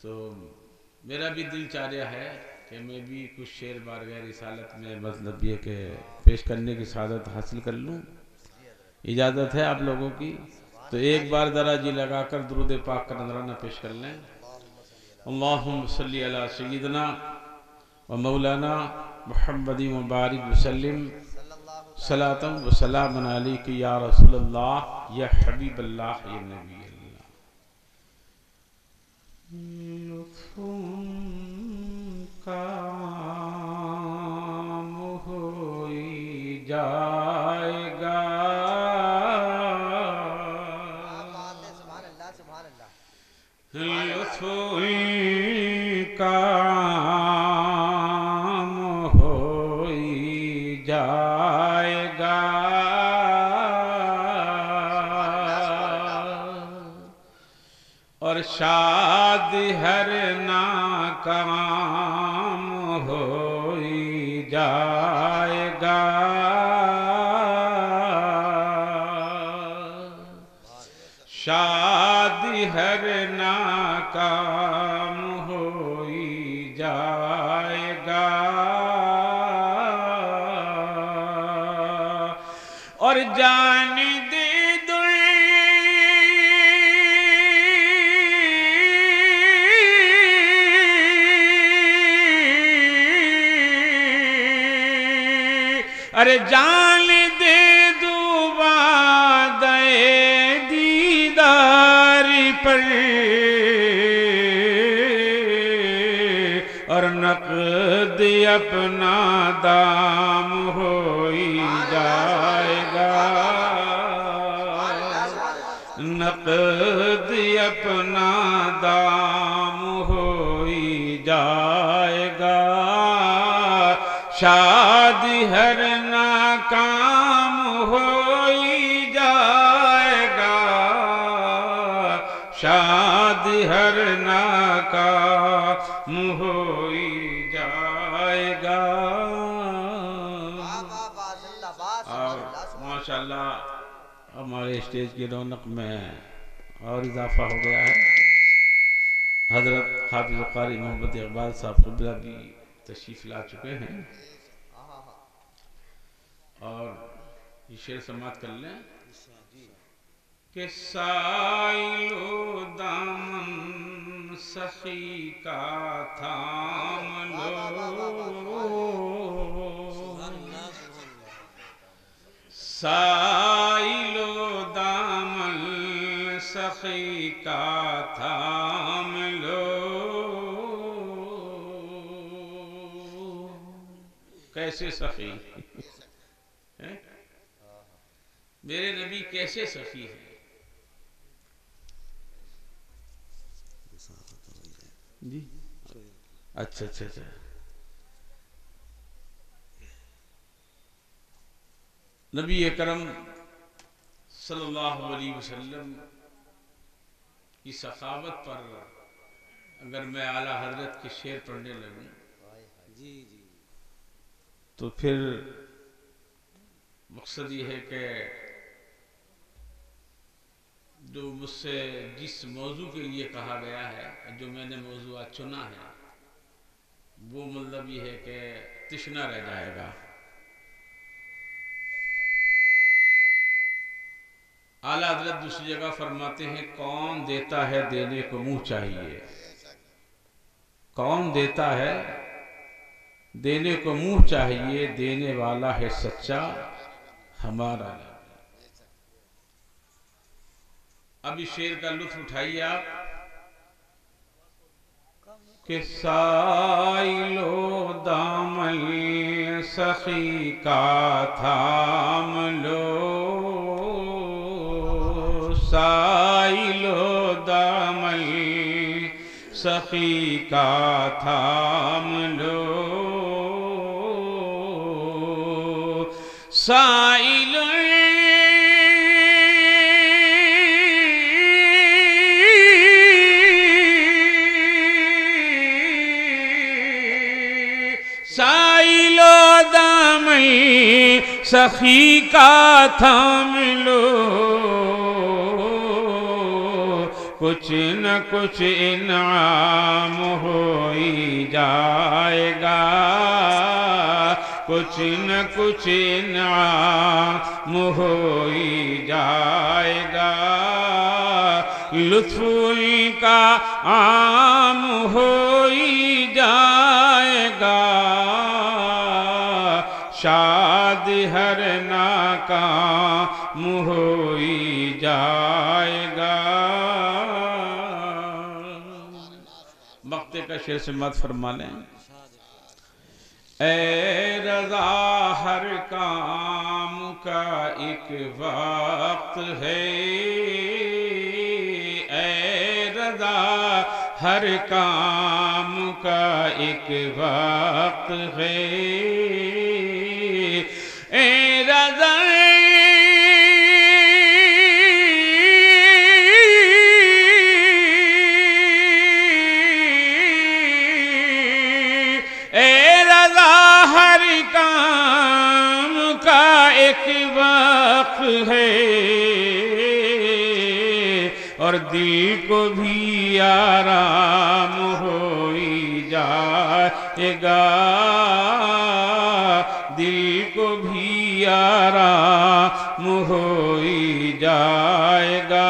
तो मेरा भी दिल चाह रहा है कि मैं भी कुछ शेर बारगाह रिसालत में मतलब ये कि पेश करने की सआदत हासिल कर लूँ। इजाज़त है आप लोगों की? तो एक बार ज़रा जी लगाकर दुरूद पाक का नजराना पेश कर लें। अल्लाहुम्मा सल्ली अला सय्यिदना व मौलाना मुहम्मदिन व बारिक वसल्लिम सलातम व सलामन अलैका या रसूलल्लाह या हबीबल्लाह या नबी अल्लाह। काम होई जाएगा काम होई जाएगा और शादी हर नाकाम होई जाएगा। शादी हर नाकाम होई जाएगा और जान दे दो अरे जान दे दो वादे पर और नक़द अपना दाम होई जाएगा। नक़द अपना दाम होई जाएगा। शादी हर नाकाम होई जाएगा। शादी हर नाकाम होई जाएगा। माशाल्लाह हमारे स्टेज की रौनक में और इजाफा हो गया है। हजरत हाफिज़ क़ारी मोहम्मद इकबाल साहब क़िबला भी तशरीफ़ ला चुके हैं और ये शेर समात कर लें कि साइलो दामन सखी का थाम लो। साइलो दामन सखी का थाम लो। कैसे सखी है? मेरे नबी कैसे सखी है? जी अच्छा अच्छा अच्छा। नबी करम सल्लल्लाहु अलैहि वसल्लम की सखावत पर अगर मैं आला हजरत के शेर पढ़ने लगूं जी जी तो फिर मकसद ये है कि जो मुझसे जिस मौजू के लिए कहा गया है, जो मैंने मौजू आज चुना है, वो मतलब ये है कि तृष्णा रह जाएगा। आला हज़रत दूसरी जगह फरमाते हैं, कौन देता है देने को मुंह चाहिए। कौन देता है देने को मुंह चाहिए, देने वाला है सच्चा हमारा। अब इस शेर का लुत्फ उठाइए आप कि साइलो दामन सखी का थाम लो। साइलो दामन सखी का थाम लो। साइलो सखी का थाम लो। कुछ न कुछ इनाम हो ही जाएगा, कुछ न कुछ इनाम हो ही जाएगा, लुत्फ़ उनका आम हो ही जाएगा, शादी हर नाकाम हो ही जाएगा। मक्ते का शेर से मत फरमा लें। ए रज़ा हर काम का एक वक्त है, ए रज़ा हर काम का एक वक्त है, ए रज़ा है, और दिल को भी आराम हो ही जाएगा, दिल को भी आराम हो ही जाएगा,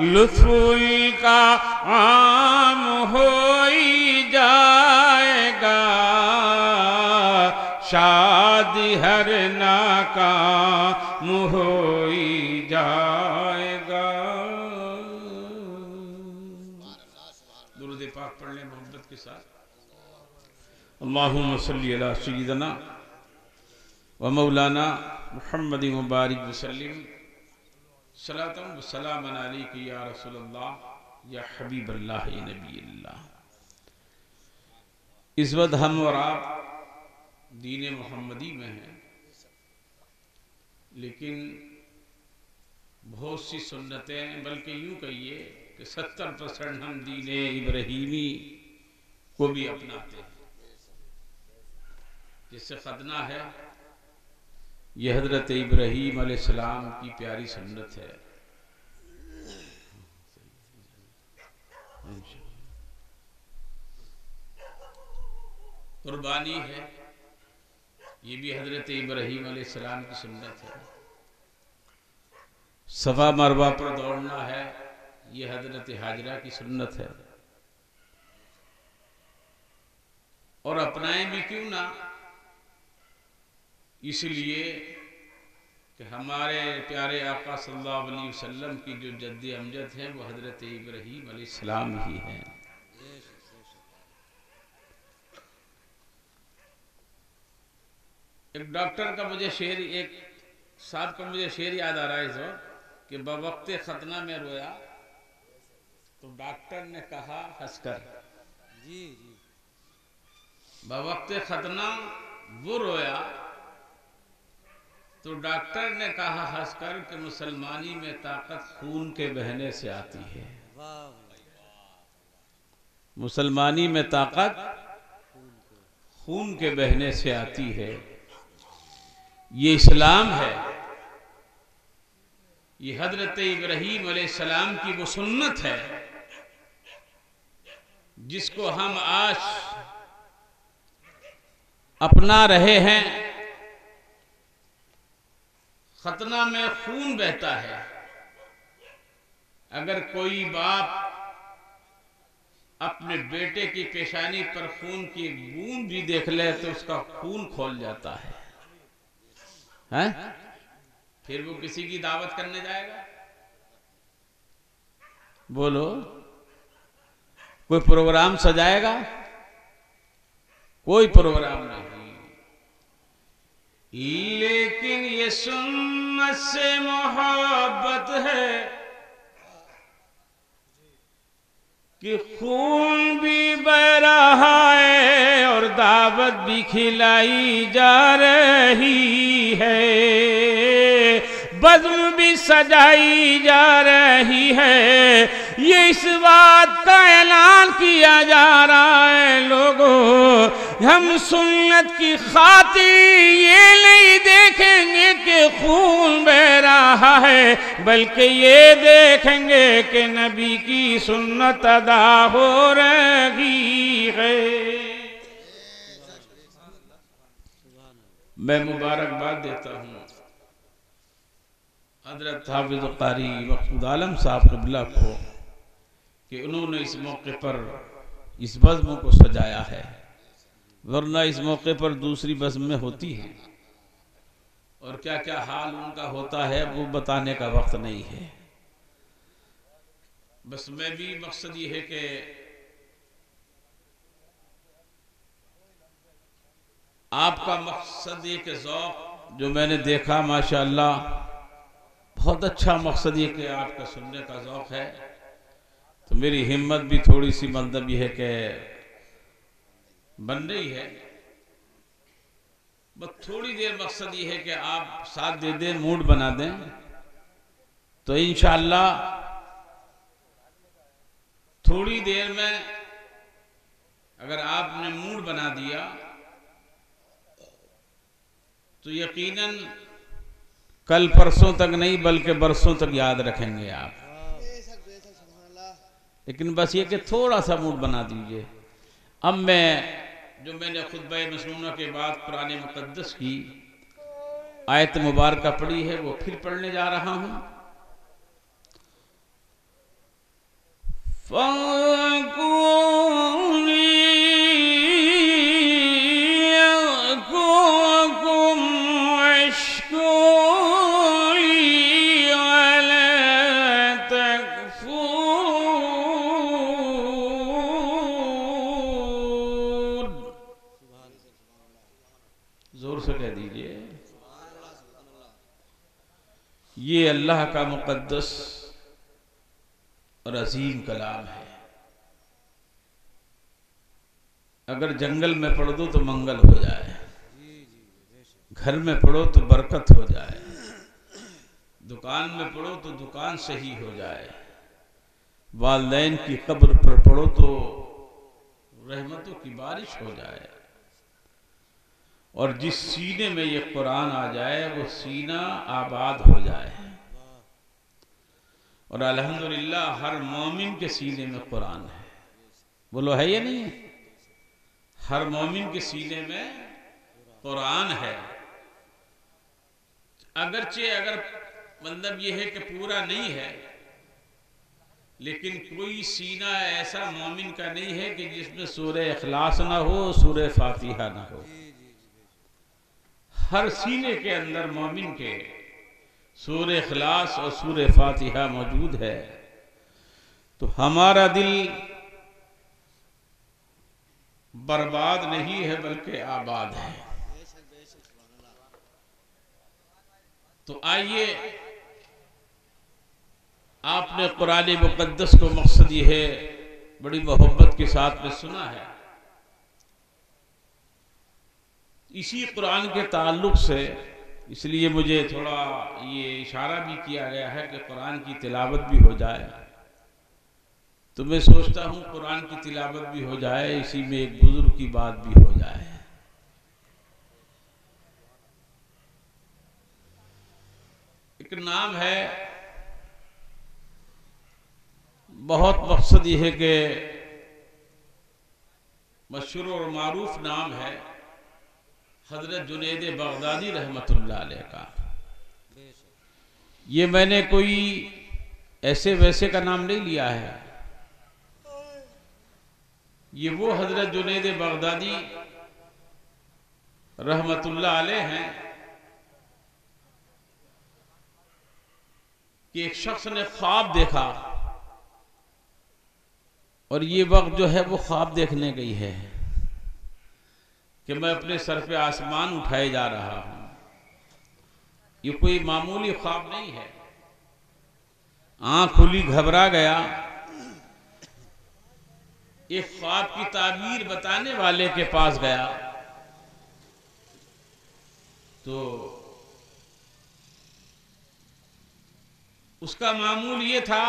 लुत्फ़ का आम हो ही जाएगा, शादी हर नाकाम हो ही जाएगा। दुरूद पाक पढ़ लें मोहब्बत के साथ। अल्लाहुम्मा सल्ली अला सय्यिदना व मौलाना मुहम्मद मुबारक वसल्लिम सलातन व सलामन अलैका या रसूलल्लाह या हबीबल्लाह या नबील्लाह। इस वक्त हम और आप दीन मोहम्मदी में है, लेकिन बहुत सी सुन्नतें, बल्कि यूं कहिए कि 70% हम दीन इब्राहीमी को भी अपनाते हैं। जिससे खतना है, यह हजरत इब्राहीम अलैहिस्सलाम की प्यारी सुन्नत है। कुर्बानी है, ये भी हजरत इब्राहीम अलैहिस्सलाम की सुन्नत है। सफा मरवा पर दौड़ना है, ये हजरत हाजरा की सुन्नत है। और अपनाएं भी क्यों ना, इसलिए कि हमारे प्यारे आका सल्लल्लाहु अलैहि वसल्लम की जो जद्द अमजद है वो हजरत इब्राहीम अलैहिस्सलाम ही है। एक डॉक्टर का मुझे शेर, एक साहब का मुझे शेर याद आ रहा है इस वक्त कि बवक्ते खतना में रोया तो डॉक्टर ने कहा हंसकर, जी जी, बवक्ते खतना वो रोया तो डॉक्टर ने कहा हंसकर कि मुसलमानी में ताकत खून के बहने से आती है। मुसलमानी में ताकत खून के बहने से आती है। ये इस्लाम है, ये हजरत इब्राहीम अलैहिस्सलाम की वो सुन्नत है जिसको हम आज अपना रहे हैं। खतना में खून बहता है। अगर कोई बाप अपने बेटे की पेशानी पर खून की बूंद भी देख ले तो उसका खून खोल जाता है, हैं? फिर वो किसी की दावत करने जाएगा? बोलो, कोई प्रोग्राम सजाएगा? कोई प्रोग्राम नहीं। लेकिन ये सुन्नत से मोहब्बत है कि खून भी बह रहा है और दावत भी खिलाई जा रही है, बज़्म भी सजाई जा रही है। ये इस बात का ऐलान किया जा रहा है लोगों, हम सुन्नत की खातिर ये नहीं देखेंगे कि खून बह रहा है, बल्कि ये देखेंगे कि नबी की सुन्नत अदा हो रही है। मैं मुबारकबाद देता हूँ हजरत हाफिज कारी मकसूद आलम साहब क़िबला को कि उन्होंने इस मौके पर इस बज़्म को सजाया है, वरना इस मौके पर दूसरी बज़्में होती हैं और क्या क्या हाल उनका होता है वो बताने का वक्त नहीं है। बस मैं भी मकसद ये है कि आपका मकसद ये कि ज़ौक़ जो मैंने देखा माशाअल्लाह बहुत अच्छा मकसद ये कि आपका सुनने का ज़ौक़ है, तो मेरी हिम्मत भी थोड़ी सी मतलब ये है कि बन रही है। बस थोड़ी देर मकसद ये है कि आप साथ दे दें, मूड बना दें, तो इंशाअल्लाह थोड़ी देर में अगर आपने मूड बना दिया तो यकीनन कल परसों तक नहीं बल्कि बरसों तक याद रखेंगे आप। लेकिन बस ये कि थोड़ा सा मूड बना दीजिए। अब मैं जो मैंने खुतबा मसनूना के बाद कुरान मुक़द्दस की आयत मुबारका पढ़ी है वो फिर पढ़ने जा रहा हूँ। जोर से कह दीजिए, ये अल्लाह का मुक़द्दस और अजीम कलाम है। अगर जंगल में पढ़ दो तो मंगल हो जाए, घर में पढ़ो तो बरकत हो जाए, दुकान में पढ़ो तो दुकान सही हो जाए, वालिदैन की कब्र पर पढ़ो तो रहमतों की बारिश हो जाए, और जिस सीने में ये कुरान आ जाए वो सीना आबाद हो जाए। और अल्हम्दुलिल्लाह हर मोमिन के सीने में कुरान है। बोलो है या नहीं? हर मोमिन के सीने में कुरान है। अगरचे अगर मतलब ये है कि पूरा नहीं है, लेकिन कोई सीना ऐसा मोमिन का नहीं है कि जिसमें सूरह इखलास ना हो, सूरह फातिहा ना हो। हर सीने के अंदर मोमिन के सूरह इखलास और सूरह फातिहा मौजूद है। तो हमारा दिल बर्बाद नहीं है बल्कि आबाद है। तो आइए, आपने कुरान मुक़द्दस को मकसद ये है बड़ी मोहब्बत के साथ में सुना है। इसी कुरान के ताल्लुक से इसलिए मुझे थोड़ा ये इशारा भी किया गया है कि कुरान की तिलावत भी हो जाए। तो मैं सोचता हूँ कुरान की तिलावत भी हो जाए, इसी में एक बुजुर्ग की बात भी हो जाए। एक नाम है, बहुत मकसद ये है कि मशहूर और मारूफ नाम है हजरत जुनैद बगदादी रहमतुल्लाह अलैह का। ये मैंने कोई ऐसे वैसे का नाम नहीं लिया है, ये वो हजरत जुनैद बगदादी रहमतुल्लाह अलैह हैं कि एक शख्स ने ख्वाब देखा, और ये वक्त जो है वो ख्वाब देखने गई है कि मैं अपने सर पे आसमान उठाए जा रहा हूं। ये कोई मामूली ख्वाब नहीं है। आंख खुली, घबरा गया। एक ख्वाब की ताबीर बताने वाले के पास गया तो उसका मामूल ये था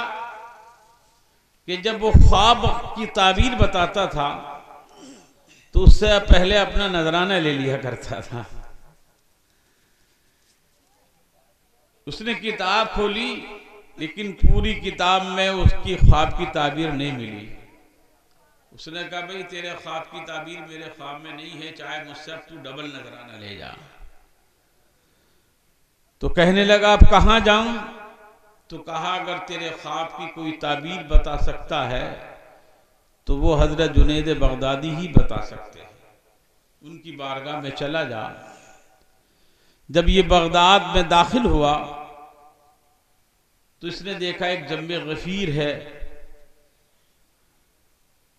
कि जब वो ख्वाब की ताबीर बताता था तो उससे पहले अपना नजराना ले लिया करता था। उसने किताब खोली, लेकिन पूरी किताब में उसकी ख्वाब की ताबीर नहीं मिली। उसने कहा भाई तेरे ख्वाब की ताबीर मेरे ख्वाब में नहीं है, चाहे मुझसे अब तू डबल नजराना ले जा। तो कहने लगा अब कहाँ जाऊं? तो कहा अगर तेरे ख्वाब की कोई ताबीर बता सकता है तो वो हजरत जुनैद बगदादी ही बता सकते हैं, उनकी बारगाह में चला जा। जब ये बगदाद में दाखिल हुआ तो इसने देखा एक जम्मे गफीर है।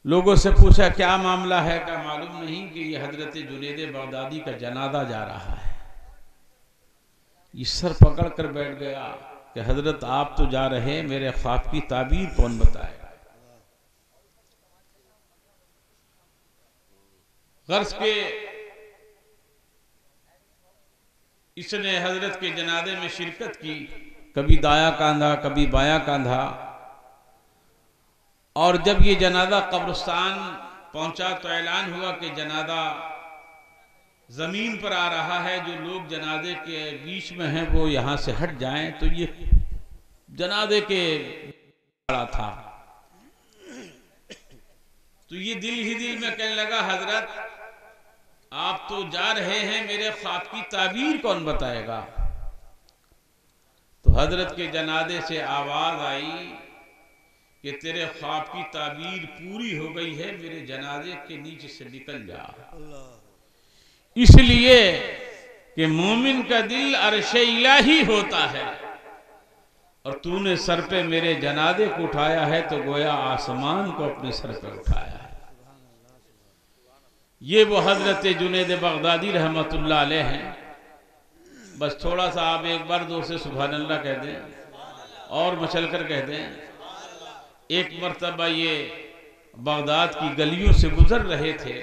लोगों से पूछा क्या मामला है? क्या मालूम नहीं कि ये हजरत जुनैद बगदादी का जनाजा जा रहा है। ये सर पकड़ कर बैठ गया कि हजरत आप तो जा रहे हैं, मेरे ख्वाब की ताबीर कौन बताएगा? गर्ज के इसने हजरत के जनाजे में शिरकत की, कभी दाया कांधा कभी बाया कांधा। और जब ये जनाजा कब्रिस्तान पहुंचा तो ऐलान हुआ कि जनाजा जमीन पर आ रहा है, जो लोग जनाजे के बीच में हैं वो यहां से हट जाएं। तो ये जनाजे के खड़ा था, तो ये दिल ही दिल में कहने लगा हजरत आप तो जा रहे हैं, मेरे ख्वाब की ताबीर कौन बताएगा? तो हजरत के जनाजे से आवाज आई कि तेरे ख्वाब की ताबीर पूरी हो गई है, मेरे जनाजे के नीचे से निकल जा। इसलिए कि मोमिन का दिल अर्शे इलाही होता है, और तूने सर पे मेरे जनाजे को उठाया है तो गोया आसमान को अपने सर पे उठाया है। ये वो हजरत जुनैद बगदादी रहमतुल्लाह अलैह हैं। बस थोड़ा सा आप एक बार दो से सुभान अल्लाह कह दें और मचल कर कह दें। एक मर्तबा ये बगदाद की गलियों से गुजर रहे थे,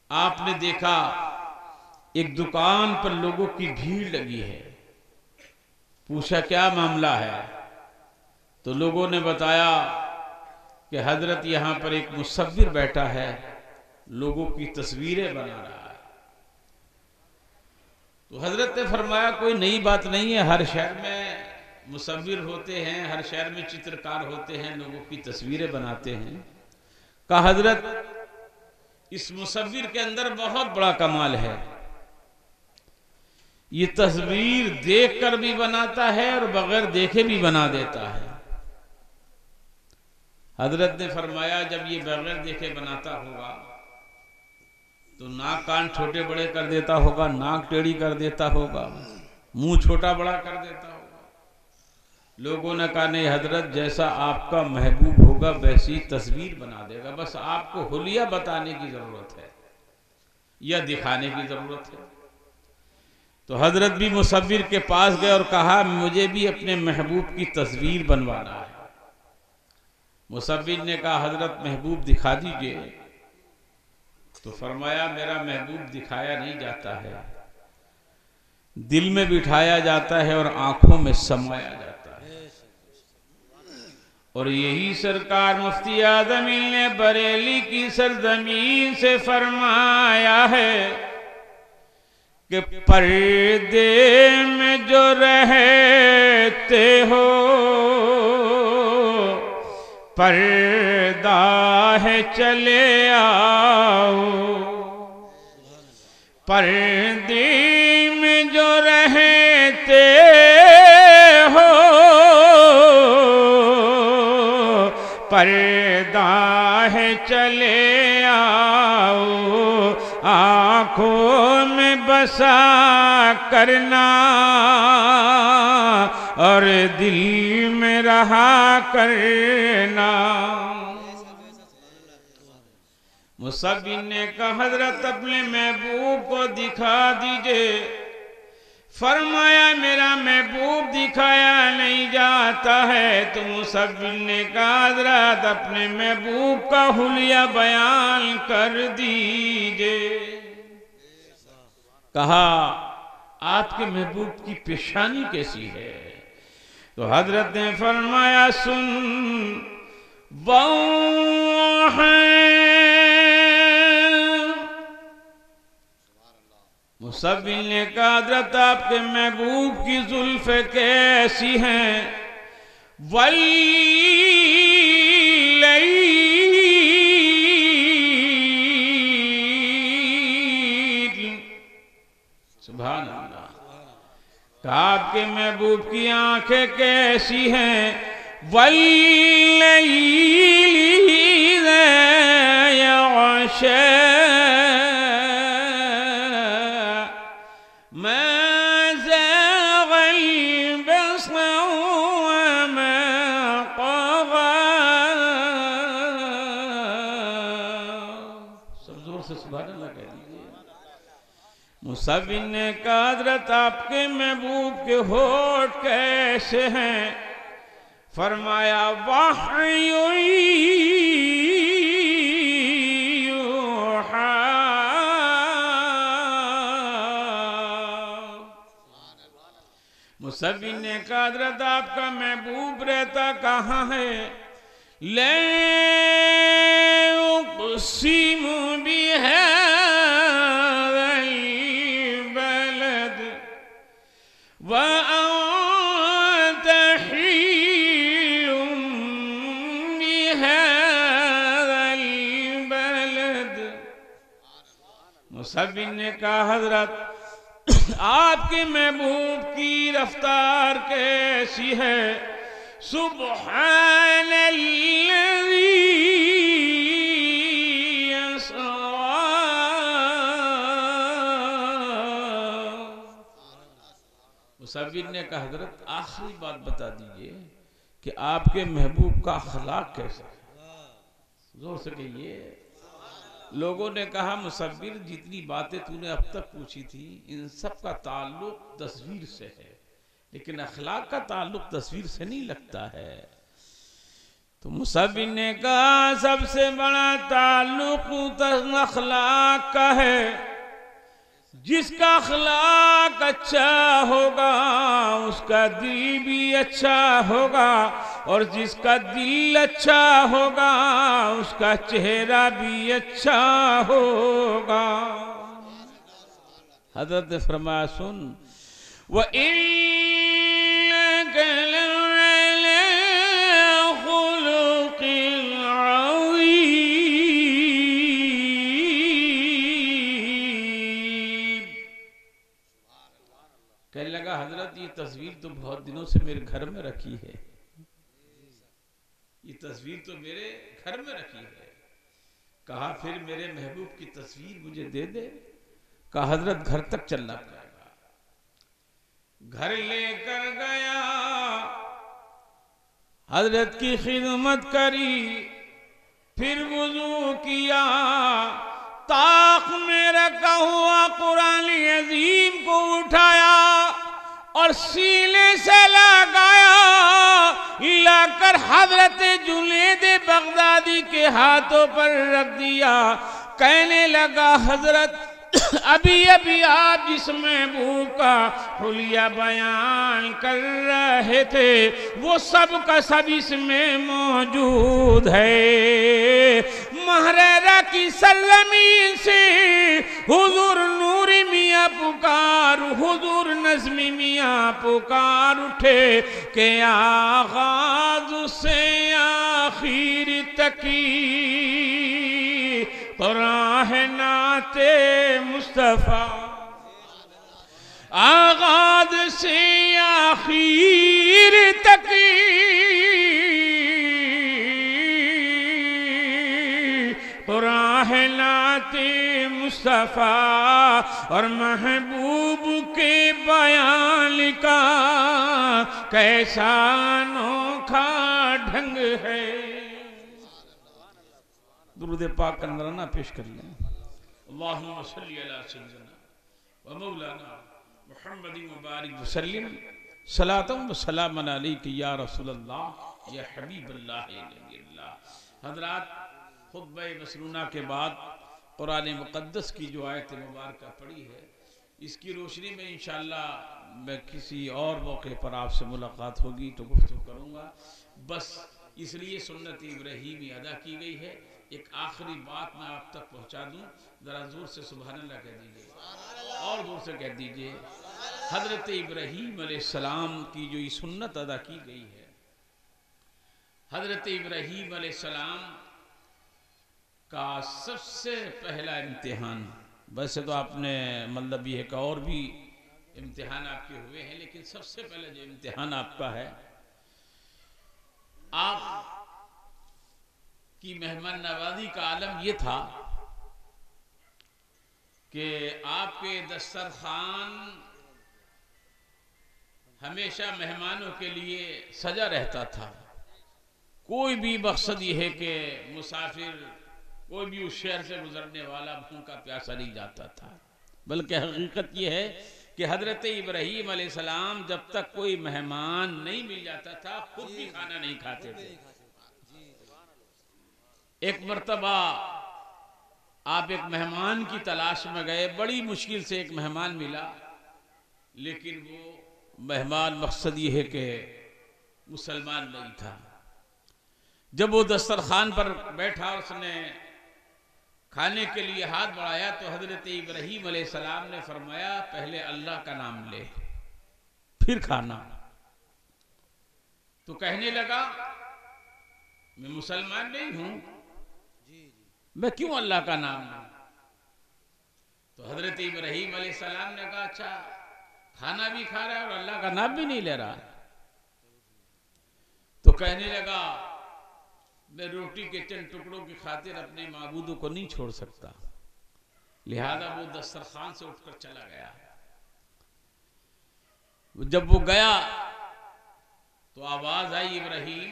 आपने देखा एक दुकान पर लोगों की भीड़ लगी है। पूछा क्या मामला है? तो लोगों ने बताया कि हजरत यहां पर एक मुसव्विर बैठा है, लोगों की तस्वीरें बना रहा है। तो हजरत ने फरमाया कोई नई बात नहीं है, हर शहर में मुसव्विर होते हैं, हर शहर में चित्रकार होते हैं, लोगों की तस्वीरें बनाते हैं। कहा हजरत इस मुसव्विर के अंदर बहुत बड़ा कमाल है, ये तस्वीर देखकर भी बनाता है और बगैर देखे भी बना देता है। हजरत ने फरमाया जब ये बगैर देखे बनाता होगा तो नाक कान छोटे बड़े कर देता होगा, नाक टेढ़ी कर देता होगा, मुंह छोटा बड़ा कर देता होगा। लोगों ने कहा नहीं हजरत, जैसा आपका महबूब होगा वैसी तस्वीर बना देगा, बस आपको हुलिया बताने की जरूरत है या दिखाने की जरूरत है। तो हजरत भी मुसव्विर के पास गए और कहा मुझे भी अपने महबूब की तस्वीर बनवाना है। मुसव्विर ने कहा हजरत महबूब दिखा दीजिए। तो फरमाया मेरा महबूब दिखाया नहीं जाता है, दिल में बिठाया जाता है और आंखों में समाया जाता है। और यही सरकार मुफ्ती आदमी ने बरेली की सरजमीन से फरमाया है कि पर्दे में जो रहते हो पर्दा है चले आओ, पर्दे में जो रहते हो पर्दा है चले आओ, आँखों में बसा करना और दिल में रहा करना। मुसव्विर ने कहा हजरत अपने महबूब को दिखा दीजिए। फरमाया मेरा महबूब दिखाया नहीं जाता है। तो मुसव्विर ने कहा हजरत अपने महबूब का हुलिया बयान कर दीजिए। कहा आपके महबूब की पेशानी कैसी है? तो हजरत ने फरमाया सुन वो है। मुसव्विल ने कहा हजरत आपके महबूब की जुल्फ कैसी हैं, वल्लैल, सुभान अल्लाह। कहा आपके महबूब की आंखें कैसी हैं, वल्लैल इज़ा यग़शा, मुसव्विल ने कहा हजरत आपके महबूब के होठ कैसे हैं, फरमाया वहयु यूहा, मुसव्विल ने कहा हजरत आपका महबूब रहता कहाँ है, ला उक़सिमु बिहाज़ल बलद व अन्त हिल्लुम बिहाज़ल बलद। मुसव्विल ने कहा हजरत आपके महबूब की रफ्तार कैसी है, सुब्हानल्लज़ी अस्रा। मुसव्विल ने कहा हजरत आखिरी बात बता दीजिए कि आपके महबूब का अखलाक कैसा है, जोर से कहिए। लोगों ने कहा मुसव्विल जितनी बातें तूने अब तक पूछी थी इन सब का ताल्लुक तस्वीर से है, लेकिन अखलाक का ताल्लुक तस्वीर से नहीं लगता है। तो मुसव्विल ने कहा सबसे बड़ा ताल्लुक अखलाक का है। जिसका अखलाक अच्छा होगा उसका दिल भी अच्छा होगा, और जिसका दिल अच्छा होगा उसका चेहरा भी अच्छा होगा। हजरत ने फरमाया सुन, व इन्नका लअला खुलुक़िन अज़ीम। कहने लगा हजरत ये तस्वीर तो बहुत दिनों से मेरे घर में रखी है, ये तस्वीर तो मेरे घर में रखी है। कहा फिर मेरे महबूब की तस्वीर मुझे दे दे। कहा हजरत घर तक चलना पड़ेगा। घर लेकर गया, हजरत की खिदमत करी, फिर वुजू किया, ताक में रखा हुआ कुरान अजीम को उठाया और सीने से लगाया, लाकर हजरत जुनैद बगदादी के हाथों पर रख दिया। कहने लगा हजरत अभी अभी आप जिस महबूब का हुलिया बयान कर रहे थे वो सब का सब इसमें मौजूद है। महरेरा की सरजमीन से हुजूर नूरी मियाँ पुकार, हुजूर नज़्मी मियाँ पुकार उठे के आगाज से आखिर तकी कुरान है नाते मुस्तफा, आगाज से आखिर तक कुरान है नाते मुस्तफा, और महबूब के बयान का कैसा अनोखा ढंग है। दुरूद पाक का नज़राना पेश कर लें। अल्लाहुम्मा सल्ली अला सय्यिदिना व मौलाना मुहम्मदिन व बारिक व सल्लिम सलातन व सलामन अलैका या रसूलल्लाह या हबीबल्लाह या नबील्लाह। हज़रात खुतबा मसनूना के बाद कुरान मुक़द्दस की जो आयत मुबारक पढ़ी है इसकी रोशनी में इंशाअल्लाह मैं किसी और मौके पर आपसे मुलाकात होगी तो गुफ्तगू करूँगा। बस इसलिए सुन्नत इब्राहीमी अदा की गई है। एक आखिरी बात मैं आप तक पहुंचा दूं, जरा जोर से सुभान अल्लाह कह दीजिए। और दूर से कह दीजिए, हजरत इब्राहीम अलैहिस्सलाम की जो ये सुन्नत अदा की गई है, हजरत इब्राहीम अलैहिस्सलाम का सबसे पहला इम्तिहान, वैसे तो आपने मतलब ये है कि और भी इम्तिहान आपके हुए हैं, लेकिन सबसे पहले जो इम्तिहान आपका है, आप की मेहमान नवाजी का आलम यह था कि आपके दस्तरखान हमेशा मेहमानों के लिए सजा रहता था। कोई भी मकसद ये है कि मुसाफिर कोई भी उस शहर से गुजरने वाला भूखा प्यासा नहीं जाता था, बल्कि हकीकत यह है कि हजरत इब्राहीम अलैहिस्सलाम जब तक कोई मेहमान नहीं मिल जाता था खुद भी खाना नहीं खाते थे। एक मर्तबा आप एक मेहमान की तलाश में गए, बड़ी मुश्किल से एक मेहमान मिला, लेकिन वो मेहमान मकसद ये है कि मुसलमान नहीं था। जब वो दस्तरखान पर बैठा और उसने खाने के लिए हाथ बढ़ाया तो हजरत इब्राहीम अलैहिस्सलाम ने फरमाया, पहले अल्लाह का नाम ले फिर खाना। तो कहने लगा, मैं मुसलमान नहीं हूं, मैं क्यों अल्लाह का नाम लूं? तो हजरत इब्राहीम अलैहिस्सलाम ने कहा, अच्छा खाना भी खा रहा है और अल्लाह का नाम भी नहीं ले रहा। तो कहने लगा, मैं रोटी के चंद टुकड़ों की खातिर अपने माबूदों को नहीं छोड़ सकता, लिहाजा वो दस्तरखान से उठकर चला गया। जब वो गया तो आवाज आई, इब्राहीम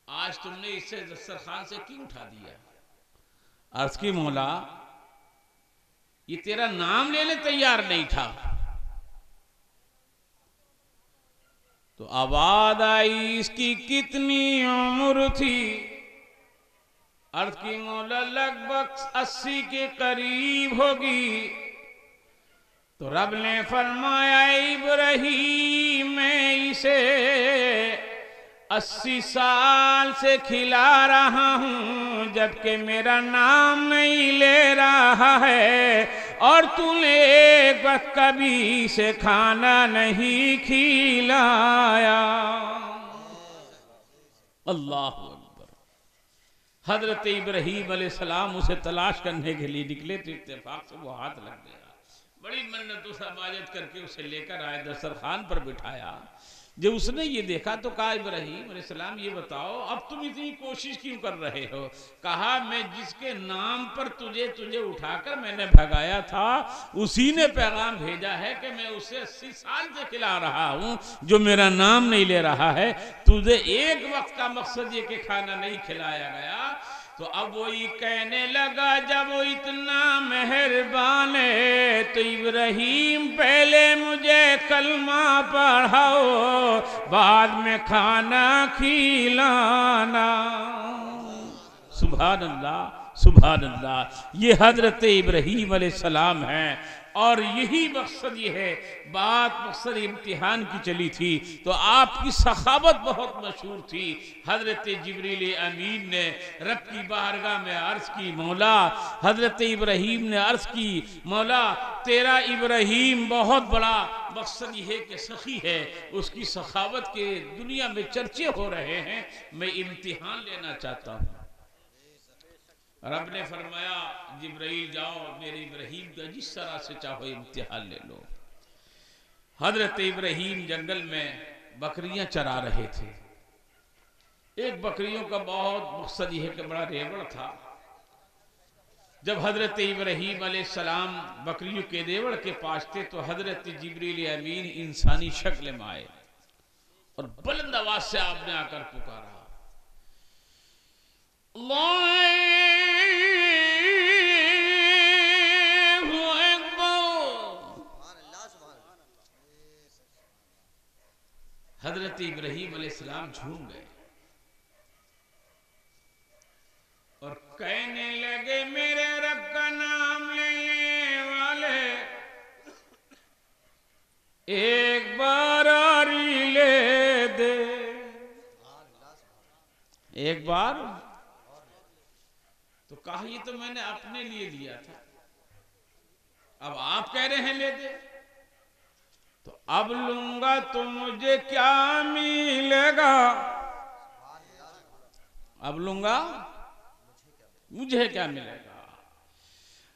आज तुमने इसे दस्तरखान से क्यों उठा दिया? अर्ज की, मौला ये तेरा नाम लेने तैयार नहीं था। तो आवाज आई, इसकी कितनी उम्र थी? अर्ज की, मौला लगभग 80 के करीब होगी। तो रब ने फरमाया, इब्राहीम मैं इसे 80 साल से खिला रहा हूं, जबकि मेरा नाम नहीं ले रहा है, और तूने एक वक्त कभी से खाना नहीं खिलाया। अल्लाह अकबर। हजरत इब्राहीम अलैहिस्सलाम उसे तलाश करने के लिए निकले तो इत्तेफाक से वो हाथ लग गया। बड़ी मन्नतों से इबादत करके उसे लेकर आए, दस्तरखान पर बिठाया। जब उसने ये देखा तो कहा, इब्राहीम अलैहिस्सलाम ये बताओ अब तुम इतनी कोशिश क्यों कर रहे हो? कहा, मैं जिसके नाम पर तुझे उठाकर मैंने भगाया था उसी ने पैगाम भेजा है कि मैं उसे 80 साल से खिला रहा हूं जो मेरा नाम नहीं ले रहा है। तुझे एक वक्त का मकसद ये कि खाना नहीं खिलाया गया। तो अब वही कहने लगा, जब वो इतना मेहरबान है तो इब्राहीम पहले मुझे कलमा पढ़ाओ, बाद में खाना खिलाना। सुभान अल्लाह, सुभान अल्लाह। ये हजरत इब्राहीम अलैहिस्सलाम हैं और यही मकसद ये है। बात मकसद इम्तिहान की चली थी तो आपकी सखावत बहुत मशहूर थी। हजरत जिब्रील अमीन ने रब की बारगाह में अर्ज की, मौला हजरत इब्राहीम ने अर्ज की, मौला तेरा इब्राहीम बहुत बड़ा मकसद ये है कि सखी है, उसकी सखावत के दुनिया में चर्चे हो रहे हैं, मैं इम्तिहान लेना चाहता हूँ। रब ने फरमाया, जिब्राइल जाओ मेरे इब्राहीम का जिस तरह से चाहो इम्तिहान ले लो। हजरत इब्राहीम जंगल में बकरियां चरा रहे थे। एक बकरियों का बहुत मकसद यह है कि बड़ा रेवड़ था। जब हजरत इब्राहीम अलैहिस्सलाम बकरियों के रेवड़ के पास थे तो हजरत जिब्रील अमीन इंसानी शक्ल में आए और बुलंद आवाज से आपने आकर पुकारा, हजरत इब्राहीम अलैहिस्सलाम झूम गए और कहने लगे, मेरे रब का नाम लेने वाले एक बार और ले दे, एक बार। तो कहा, ये तो मैंने अपने लिए लिया था, अब आप कह रहे हैं ले दे, तो अब लूंगा तो मुझे क्या मिलेगा, अब लूंगा मुझे क्या मिलेगा।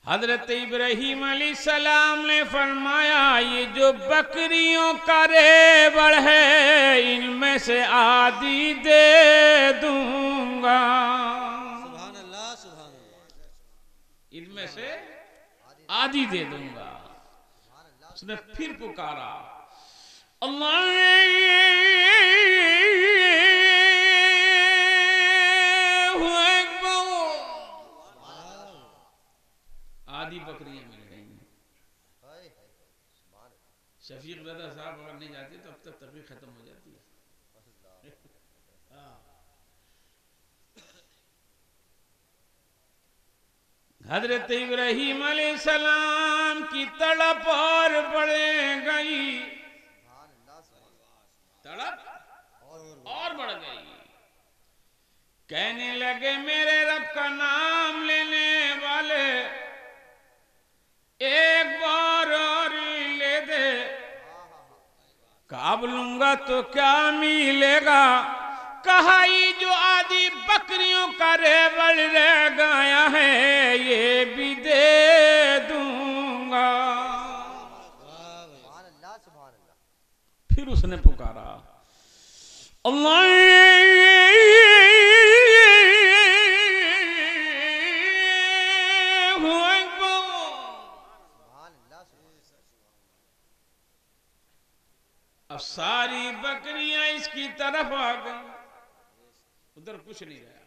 हजरत इब्राहीम अलैहिस्सलाम ने फरमाया ये जो बकरियों का रेवड़ है इनमें से आधी दे दूंगा, सुभान अल्लाह सुभान अल्लाह। इनमें से आधी दे दूंगा। उसने फिर पुकारा अल्लाह, आधी बकरियां मिल गई। शफीक रजा साहब अगर नहीं जाते तो अब तक तकलीफ खत्म हो जाती है। हजरत इब्राहीम अलैहिस्सलाम की तड़प और बढ़ गई, तड़प और बढ़ गई। कहने लगे मेरे रब का नाम लेने वाले एक बार और ले दे, कब लूंगा तो क्या मिलेगा। कहा ये जो आधी बकरियों का रेवड़ रह गया है ये भी दे दूंगा। फिर उसने पुकारा अल्लाह, अब सारी बकरियां इसकी तरफ आ गई, उधर कुछ नहीं रहा,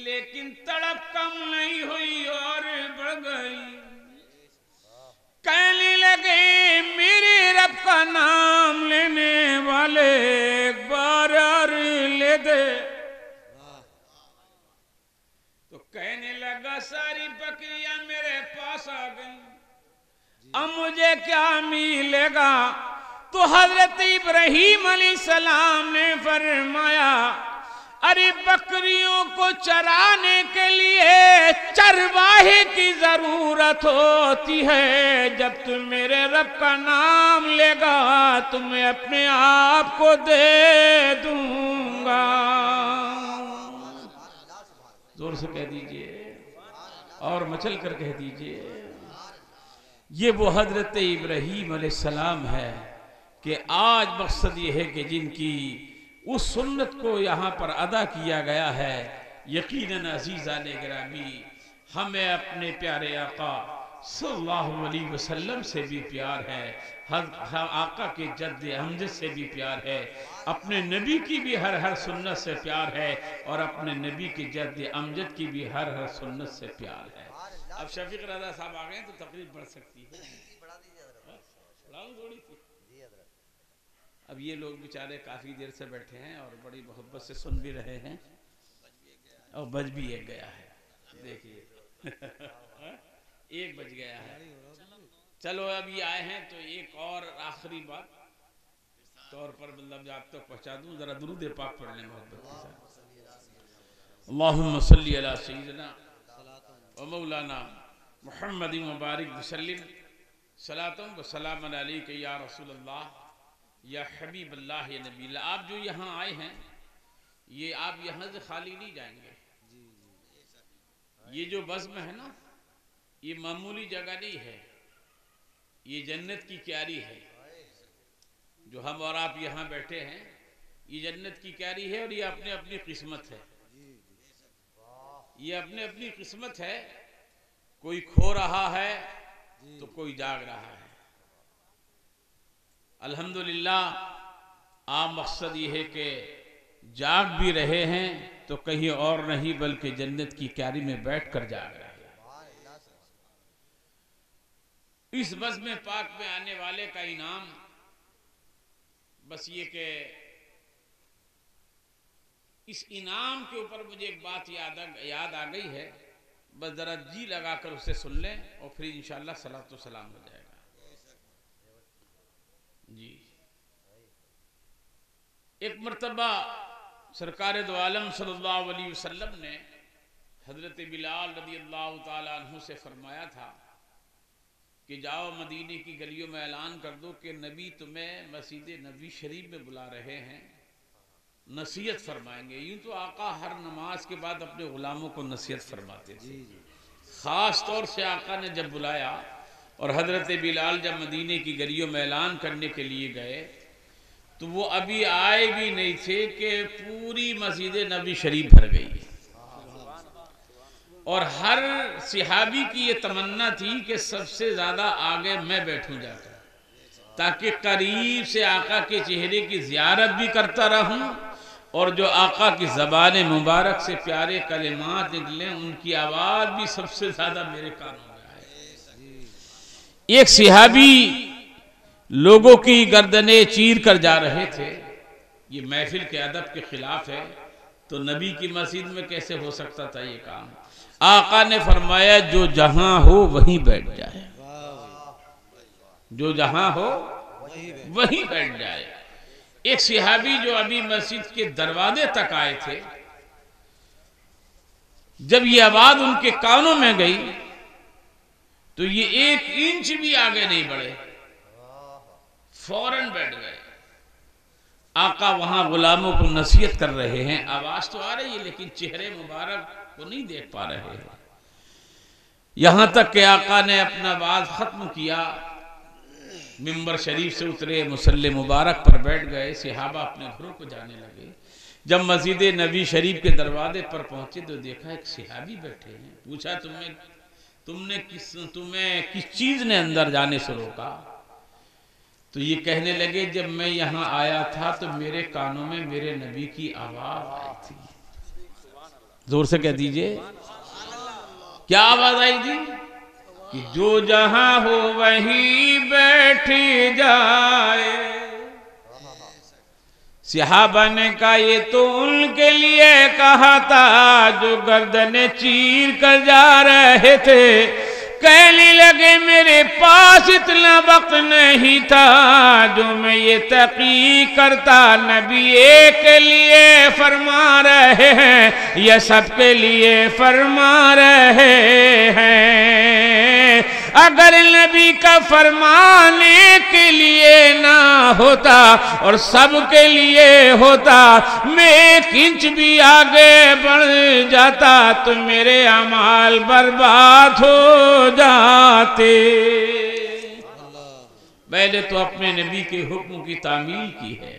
लेकिन तड़प कम नहीं हुई और बढ़ गई। कहने लगे मेरे रब का नाम लेने वाले एक बार और ले दे, तो कहने लगा सारी बकरियां मेरे पास आ गई, अब मुझे क्या मिलेगा। तो हजरत इब्राहीम अलैहिस्सलाम ने फरमाया अरे बकरियों को चराने के लिए चरवाहे की जरूरत होती है, जब तुम मेरे रब का नाम लेगा तो मैं अपने आप को दे दूंगा। जोर से कह दीजिए और मचल कर कह दीजिए, ये वो हजरत इब्राहीम अलैहिस्सलाम है कि आज मकसद ये है कि जिनकी उस सुन्नत को यहाँ पर अदा किया गया है, यकीनन अज़ीज़ाने गिरामी हमें अपने प्यारे आका सल्लल्लाहु अलैहि वसल्लम से भी प्यार है, आका के जद्द अमजद से भी प्यार है, अपने नबी की भी हर सुन्नत से प्यार है और अपने नबी के जद्द अमजद की भी हर सुन्नत से प्यार है। अब शफीक रजा साहब आ गए तो तकलीफ बढ़ सकती है, थोड़ी सी। अब ये लोग बेचारे काफ़ी देर से बैठे हैं और बड़ी मोहब्बत से सुन भी रहे हैं और बज भी एक गया है, देखिए 1 बज गया है। चलो अभी आए हैं तो एक और आखिरी बात तौर पर मतलब आप तक पहुँचा दूँ, ज़रा दुरूद पाक पढ़ लें मोहब्बत के साथ। अल्लाहुम्मा सल्ली अला सय्यिदिना व मौलाना मुहम्मदिन मुबारक वसल्लिम सलातुम व सलामन अलैका या रसूलल्लाह या हबीब अल्लाह या नबी अल्लाह। आप जो यहाँ आए हैं ये आप यहाँ से खाली नहीं जाएंगे, ये जो बज़्म है ना ये मामूली जगह नहीं है, ये जन्नत की क्यारी है। जो हम और आप यहाँ बैठे हैं ये जन्नत की क्यारी है और ये अपने अपनी किस्मत है, ये अपने अपनी किस्मत है। कोई खो रहा है तो कोई जाग रहा है। अल्हम्दुलिल्लाह आप मकसद ये है कि जाग भी रहे हैं तो कहीं और नहीं बल्कि जन्नत की क्यारी में बैठ कर जाग रहे हैं। इस बज़्म पाक में आने वाले का इनाम बस ये कि इस इनाम के ऊपर मुझे एक बात याद आ गई है, बस ज़रा जी लगाकर उसे सुन लें और फिर इंशाअल्लाह सलातो सलाम हो जाएगा। जी एक मर्तबा सरकार दो आलम सल्लल्लाहु अलैहि वसल्लम ने हज़रत बिलाल रज़ी अल्लाह ताला अन्हु से फरमाया था कि जाओ मदीने की गलियों में ऐलान कर दो कि नबी तुम्हें मस्जिद नबी शरीफ में बुला रहे हैं, नसीहत फरमाएंगे। यूं तो आका हर नमाज के बाद अपने गुलामों को नसीहत फरमाते थे। ख़ास तौर से आका ने जब बुलाया और हज़रत बिलाल जब मदीने की गलियों में ऐलान करने के लिए गए तो वो अभी आए भी नहीं थे कि पूरी मस्जिद नबी शरीफ भर गई। और हर सिहाबी की ये तमन्ना थी कि सबसे ज़्यादा आगे मैं बैठूं जाकर, ताकि करीब से आका के चेहरे की ज़ियारत भी करता रहूं और जो आका की ज़बान मुबारक से प्यारे कलिमात निकले उनकी आवाज़ भी सबसे ज़्यादा मेरे कानों में आए। एक सिहाबी लोगों की गर्दनें चीर कर जा रहे थे। ये महफिल के अदब के खिलाफ है, तो नबी की मस्जिद में कैसे हो सकता था ये काम। आका ने फरमाया जो जहां हो वहीं बैठ जाए, जो जहां हो वहीं बैठ जाए। एक सिहाबी जो अभी मस्जिद के दरवाजे तक आए थे, जब ये आवाज उनके कानों में गई तो ये 1 इंच भी आगे नहीं बढ़े, फौरन बैठ गए। आका वहां गुलामों को नसीहत कर रहे हैं, आवाज तो आ रही है लेकिन चेहरे मुबारक को नहीं देख पा रहे हैं। यहां तक कि आका ने अपना वाज खत्म किया, मिंबर शरीफ से उतरे, मुसल्ले मुबारक पर बैठ गए, सहाबा अपने घरों को जाने लगे। जब मस्जिद नबी शरीफ के दरवाजे पर पहुंचे तो देखा एक सहाबी बैठे हैं। पूछा तुम्हें किस चीज ने अंदर जाने से रोका? तो ये कहने लगे जब मैं यहाँ आया था तो मेरे कानों में मेरे नबी की आवाज आई थी। जोर से कह दीजिए, क्या आवाज आई थी? कि जो जहां हो वहीं बैठ जाए। सहाबा ने कहा ये तो उनके लिए कहा था जो गर्दनें चीर कर जा रहे थे। कहने लगे मेरे पास इतना वक्त नहीं था जो मैं ये तकी करता। नबी एक के लिए फरमा रहे हैं या सबके लिए फरमा रहे हैं। अगर नबी का फरमाने के लिए ना होता और सबके लिए होता, मैं 1 इंच भी आगे बढ़ जाता तो मेरे अमाल बर्बाद हो जाते। पहले तो अपने नबी के हुक्म की तामील की है।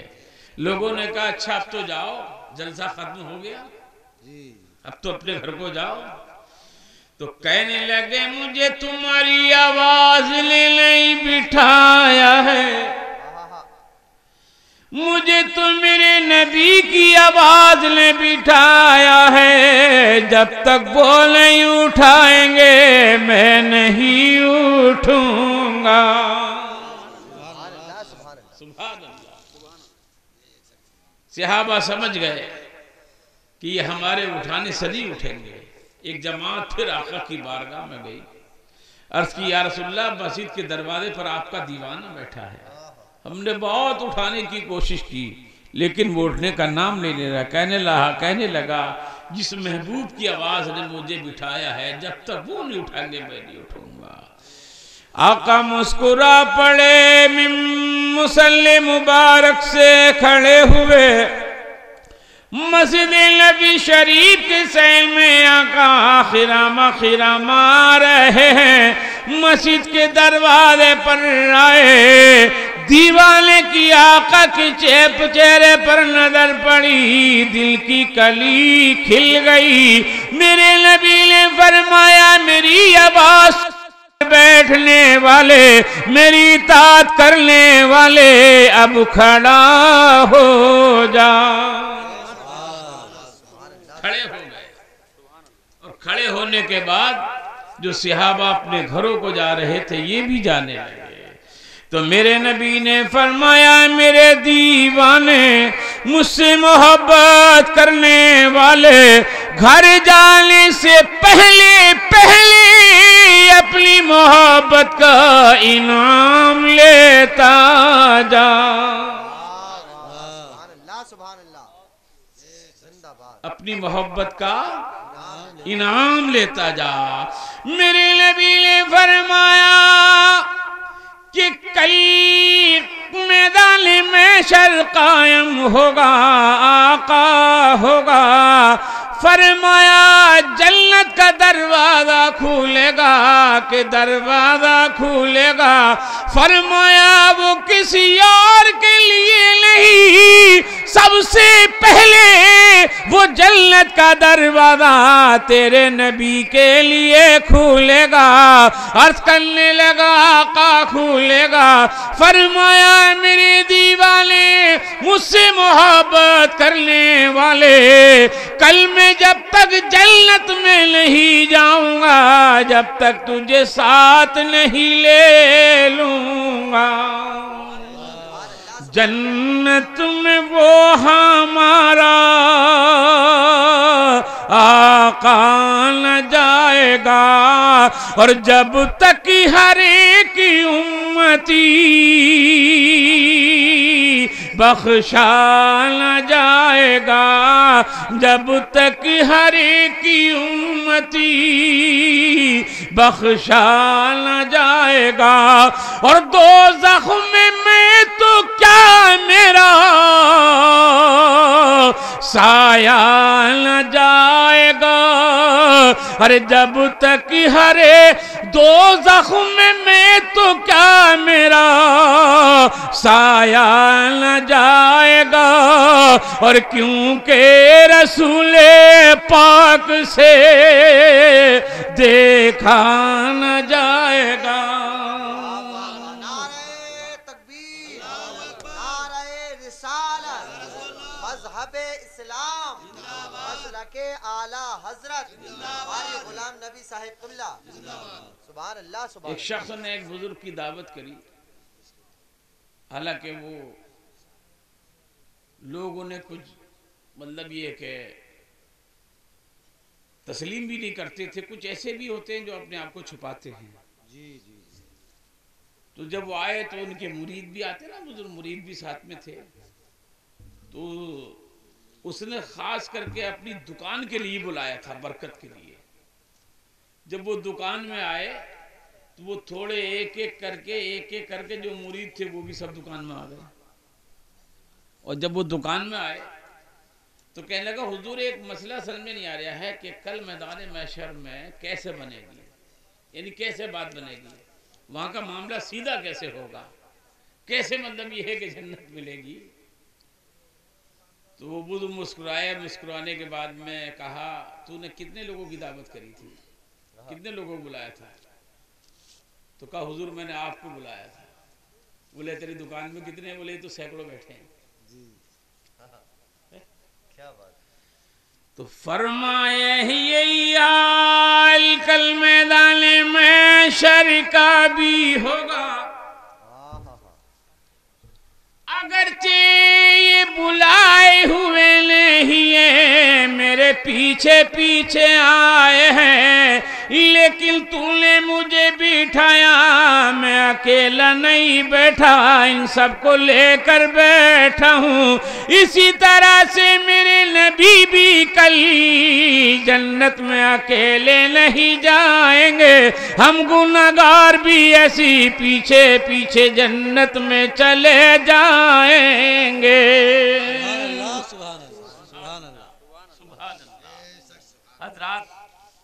लोगों ने कहा अच्छा अब तो जाओ, जलसा खत्म हो गया, अब तो अपने घर को जाओ। तो कहने लगे मुझे तुम्हारी आवाज ने नहीं बिठाया है, मुझे तो मेरे नबी की आवाज ने बिठाया है। जब तक वो नहीं उठाएंगे मैं नहीं उठूंगा। सहाबा समझ गए कि ये हमारे उठाने से नहीं उठेंगे। एक जमात फिर आका की बारगाह में गई, अर्ज की या रसूलल्लाह मस्जिद के दरवाजे पर आपका दीवाना बैठा है, हमने बहुत उठाने की कोशिश की लेकिन वो उठने का नाम नहीं ले रहा। कहने लगा जिस महबूब की आवाज ने मुझे बिठाया है जब तक वो नहीं उठाएंगे मैं नहीं उठूंगा। आका मुस्कुरा पड़े, मुसल्ले मुबारक से खड़े हुए, मस्जिद नबी शरीफ के सैल में आका आखिरा मार रहे हैं। मस्जिद के दरवाजे पर आए, दीवाने की आका की चेहरे पर नजर पड़ी, दिल की कली खिल गई। मेरे नबी ने फरमाया मेरी आवाज बैठने वाले, मेरी इताअत करने वाले अब खड़ा हो जा। खड़े हो गए और खड़े होने के बाद जो सहाबा अपने घरों को जा रहे थे ये भी जाने लगे। तो मेरे नबी ने फरमाया मेरे दीवाने, मुझसे मोहब्बत करने वाले घर जाने से पहले अपनी मोहब्बत का इनाम लेता जा। अपनी मोहब्बत का इनाम लेता जा। मेरे नबी ने फरमाया कि कल मैदान में शर कायम होगा, आका होगा। फरमाया जन्नत का दरवाजा खुलेगा कि दरवाजा खुलेगा। फरमाया वो किसी और के लिए नहीं, सबसे पहले वो जन्नत का दरवाजा तेरे नबी के लिए खुलेगा। अर्ज करने लगा आका खुलेगा। फरमाया मेरे दीवाने, मुझसे मोहब्बत करने वाले, कल मैं जब तक जन्नत में नहीं जाऊंगा जब तक तुझे साथ नहीं ले लूंगा। जन्नत में वो हमारा आका न जाएगा, और जब तक हर एक उम्मती बख्शा न जाएगा, जब तक हर एक उम्मती बख्शा न जाएगा। और दोज़ख में मैं तो क्या मेरा साया न जाएगा। अरे जब तक हरे दोज़ख में मैं तो क्या मेरा साया न जाएगा। और क्योंकि रसूले पाक से देखा न जाएगा। नारे तकबीर, नारे रिसालत, मज़हबे इस्लाम, मसलके आला हजरत वाली गुलाम नबी साहिब कुल्ला। सुभान अल्लाह, सुभान। एक शख्स ने एक बुजुर्ग की दावत करी, हालांकि वो लोगों ने कुछ मतलब ये कि तस्लीम भी नहीं करते थे। कुछ ऐसे भी होते हैं जो अपने आप को छुपाते हैं। जी जी। तो जब वो आए तो उनके मुरीद भी आते ना, बुजुर्ग मुरीद भी साथ में थे। तो उसने खास करके अपनी दुकान के लिए बुलाया था, बरकत के लिए। जब वो दुकान में आए तो वो थोड़े एक एक करके जो मुरीद थे वो भी सब दुकान में आ गए। और जब वो दुकान में आए तो कहने लगा हुजूर एक मसला समझ में नहीं आ रहा है कि कल मैदान महशर में कैसे बनेगी, यानी कैसे बात बनेगी, वहाँ का मामला सीधा कैसे होगा, कैसे मतलब ये है कि जन्नत मिलेगी। तो वो बुजुर्ग मुस्कुराया। मुस्कुराने के बाद में कहा तूने कितने लोगों की दावत करी थी, कितने लोगों को बुलाया था? तो कहा हुजूर मैंने आपको बुलाया था। बोले तेरी दुकान में कितने? बोले तो सैकड़ों बैठे हैं। जी क्या बात। तो फरमाया ही कल मैदान में शरका भी होगा, अगरचे ये बुलाए हुए नहीं है, मेरे पीछे पीछे आए हैं, लेकिन तूने मुझे बिठाया, मैं अकेला नहीं बैठा, इन सबको लेकर बैठा हूँ। इसी तरह से मेरे नबी भी कल जन्नत में अकेले नहीं जाएंगे, हम गुनाहगार भी ऐसी पीछे पीछे जन्नत में चले जाएंगे। हज़रात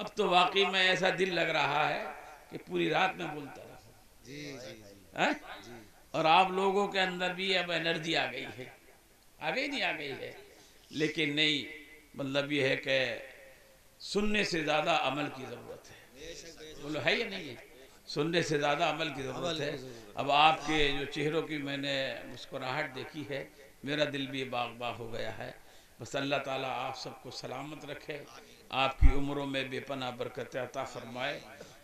अब तो वाकई में ऐसा दिल लग रहा है कि पूरी रात में बोलता रहा। जी जी। और आप लोगों के अंदर भी अब एनर्जी आ गई है, आ गई नहीं आ गई है, लेकिन नहीं मतलब ये है कि सुनने से ज़्यादा अमल की ज़रूरत है। बोलो है या नहीं है? सुनने से ज़्यादा अमल की ज़रूरत है। अब आपके जो चेहरों की मैंने मुस्कुराहट देखी है, मेरा दिल भी बाग बाग हो गया है। बस अल्लाह ताला आप सबको सलामत रखे, आपकी उम्रों में बेपनाह बरकत अता फरमाए।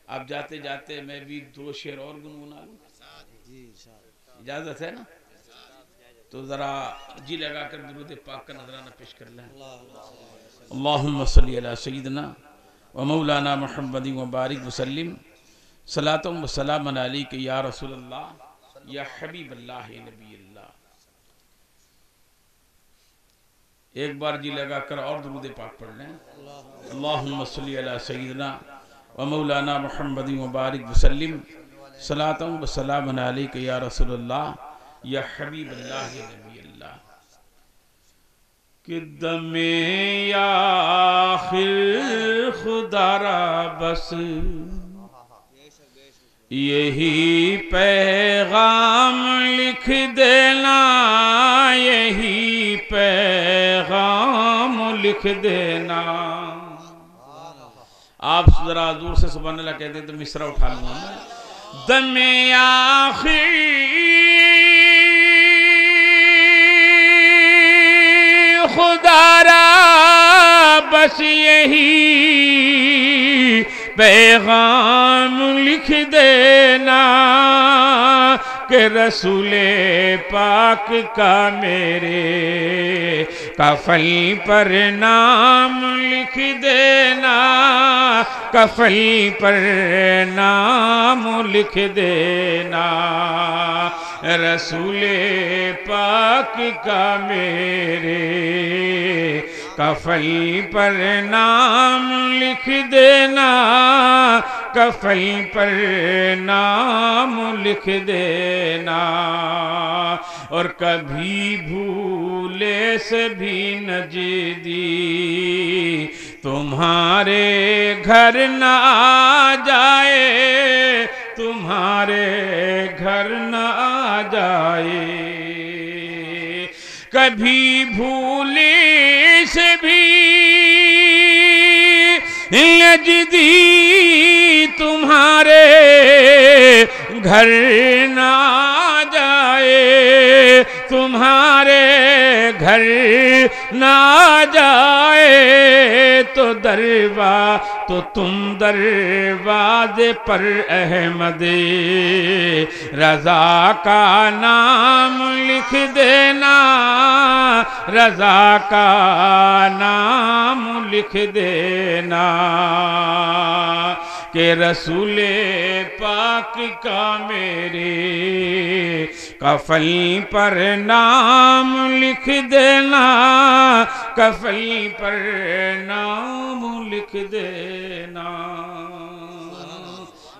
आप जाते जाते मैं भी दो शेर और गुनगुना लूँ, इजाज़त है ना? तो ज़रा जी लगा कर दुरूद पाक का नजराना पेश कर लें। अल्लाहुम्मा सल्ली अला सय्यिदना व मौलाना मुहम्मदिन व बारिक वसल्लिम सलातुम व सलामन अलैका या रसूलल्लाह या हबीबल्लाह नबी अल्लाह। एक बार जी लगा कर और दुरूद पाक पढ़ लें। अल्लाहुम्मा सल्ली अला सय्यिदना व मौलाना मुहम्मद मुबारक वसल्लम सलातम व सलाम अलैका या रसूलल्लाह या हबीबल्लाह या नबी अल्लाह। कि दमे आखिर खुदारा बस यही पैगाम लिख देना, यही पैगाम लिख देना। आप जरा दूर से सुभान अल्लाह कहते तो मिसरा उठा लूंगा मैं। दमे आखिर खुदारा बस यही पैगाम लिख देना कि रसूले पाक का मेरे कफल पर नाम लिख देना, कफल पर नाम लिख देना। रसूले पाक का मेरे कफल पर नाम लिख देना, कफल पर नाम लिख देना। और कभी भूले से भी नजदी तुम्हारे घर न आ जाए, तुम्हारे घर न आ जाए। कभी भूले से भी नजदी तुम्हारे घर ना जाए, तुम्हारे घर ना जाए तो तो तुम दरवाजे पर अहमद रजा का नाम लिख देना, रजा का नाम लिख देना। के रसूले पाक का मेरे कफल पर नाम लिख देना, कफल पर नाम लिख देना।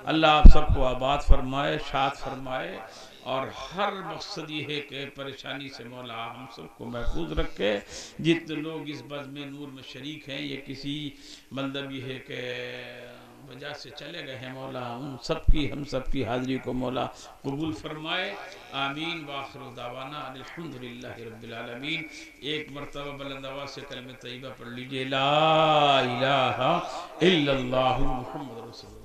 अल्लाह आप सबको आबाद फरमाए, शाद फरमाए और हर मकसद ये है कि परेशानी से मौला हम सबको महफूज रखे। जितने लोग इस बज़्म नूर में शरीक हैं ये किसी मतलब ये है कि वजह से चले गए हैं, मौला उन सब की हम सब की हाज़िरी को मौला कबूल फरमाए। आमीन। वाखिर दावाना अल्हम्दुलिल्लाहि रब्बिल आलमीन। एक मरतबा बुलंद आवाज़ से कलमे तय्यबा पढ़ लीजिए, ला इलाहा इल्लल्लाहु मुहम्मद रसूलुल्लाह।